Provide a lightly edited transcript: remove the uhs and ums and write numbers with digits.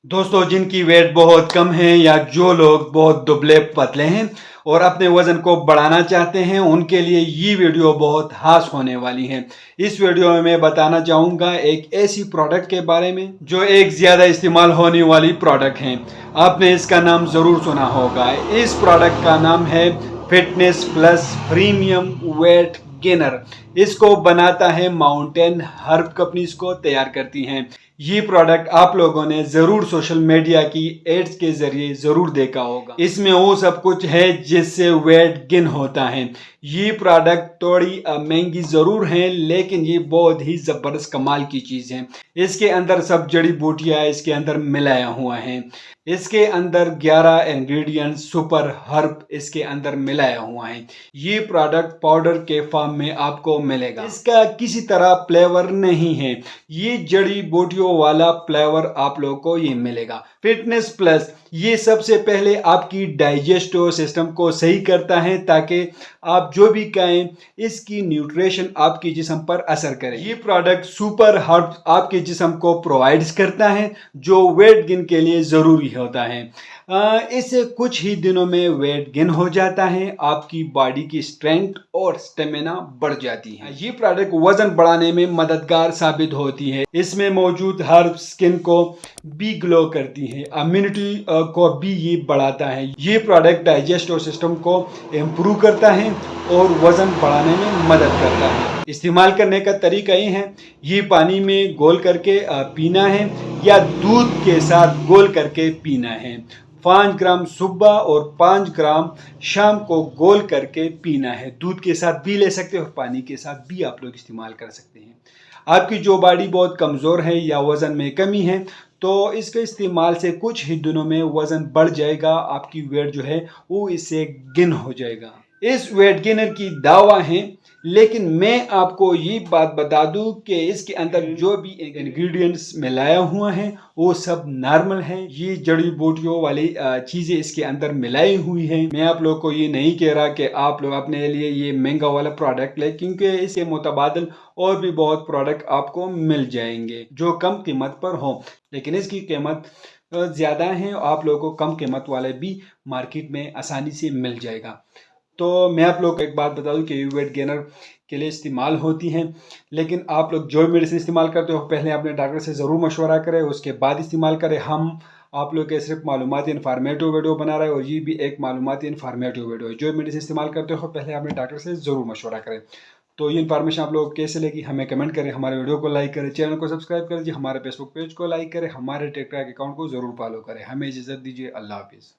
दोस्तों, जिनकी वेट बहुत कम है या जो लोग बहुत दुबले पतले हैं और अपने वजन को बढ़ाना चाहते हैं, उनके लिए ये वीडियो बहुत खास होने वाली है। इस वीडियो में मैं बताना चाहूँगा एक ऐसी प्रोडक्ट के बारे में जो एक ज़्यादा इस्तेमाल होने वाली प्रोडक्ट है। आपने इसका नाम ज़रूर सुना होगा। इस प्रोडक्ट का नाम है fitness plus premium weight gainer. इसको बनाता है माउंटेन हर्ब कंपनी, इसको तैयार करती हैं। ये प्रोडक्ट आप लोगों ने जरूर सोशल मीडिया की एड्स के जरिए जरूर देखा होगा। इसमें वो सब कुछ है जिससे वेट गेन होता है। ये प्रोडक्ट थोड़ी महंगी जरूर है, लेकिन ये बहुत ही जबरदस्त कमाल की चीज है। इसके अंदर सब जड़ी बूटियां इसके अंदर मिलाया हुआ है। इसके अंदर 11 इंग्रेडिएंट सुपर हर्ब इसके अंदर मिलाया हुआ है। ये प्रोडक्ट पाउडर के फॉर्म में आपको मिलेगा। इसका किसी तरह फ्लेवर नहीं है, ये जड़ी बूटियों वाला फ्लेवर आप लोगों को ये मिलेगा। फिटनेस प्लस ये सबसे पहले आपकी डाइजेस्टिव सिस्टम को सही करता है, ताकि आप जो भी खाएं इसकी न्यूट्रिशन आपके जिस्म पर असर करे। ये प्रोडक्ट सुपर हर्ब आपके जिस्म को प्रोवाइड्स करता है, जो वेट गेन के लिए जरूरी होता है। इससे कुछ ही दिनों में वेट गेन हो जाता है, आपकी बॉडी की स्ट्रेंथ और स्टेमिना बढ़ जाती है। ये प्रोडक्ट वजन बढ़ाने में मददगार साबित होती है। इसमें मौजूद हर्ब स्किन को भी ग्लो करती है, इम्यूनिटी को भी ये बढ़ाता है। ये प्रोडक्ट डाइजेस्टिव सिस्टम को इम्प्रूव करता है और वजन बढ़ाने में मदद करता है। इस्तेमाल करने का तरीका ये है, ये पानी में घोल करके पीना है या दूध के साथ घोल करके पीना है। 5 ग्राम सुबह और 5 ग्राम शाम को घोल करके पीना है। दूध के साथ भी ले सकते हैं और पानी के साथ भी आप लोग इस्तेमाल कर सकते हैं। आपकी जो बॉडी बहुत कमज़ोर है या वज़न में कमी है, तो इसके इस्तेमाल से कुछ ही दिनों में वज़न बढ़ जाएगा। आपकी वेट जो है वो इससे गेन हो जाएगा। इस वेट गेनर की दावा है, लेकिन मैं आपको ये बात बता दूं कि इसके अंदर जो भी इंग्रेडिएंट्स मिलाया हुआ है वो सब नॉर्मल है। ये जड़ी बूटियों वाली चीज़ें इसके अंदर मिलाई हुई हैं। मैं आप लोग को ये नहीं कह रहा कि आप लोग अपने लिए ये महंगा वाला प्रोडक्ट लें, क्योंकि इसके मुतबादल और भी बहुत प्रोडक्ट आपको मिल जाएंगे जो कम कीमत पर हो, लेकिन इसकी कीमत ज़्यादा है। आप लोगों को कम कीमत वाले भी मार्केट में आसानी से मिल जाएगा। तो मैं आप लोग को एक बात बता दूं कि वेट गेनर के लिए इस्तेमाल होती हैं, लेकिन आप लोग जो मेडिसिन इस्तेमाल करते हो पहले अपने डॉक्टर से ज़रूर मशवरा करें, उसके बाद इस्तेमाल करें। हम आप लोग के सिर्फ मालूमाती इन्फॉर्मेटिव वीडियो बना रहे हैं और ये भी एक मालूमाती इन्फॉर्मेटिव वीडियो है। जो मेडिसिन इस्तेमाल करते हो पहले अपने डॉक्टर से ज़रूर मशवरा करें। तो ये इन्फॉर्मेशन आप लोग कैसे लगी हमें कमेंट करें, हमारे वीडियो को लाइक करें, चैनल को सब्सक्राइब करें, हमारे फेसबुक पेज को लाइक करें, हमारे टिकटॉक अकाउंट को ज़रूर फॉलो करें। हमें इजाज़त दीजिए। अल्लाह हाफिज़।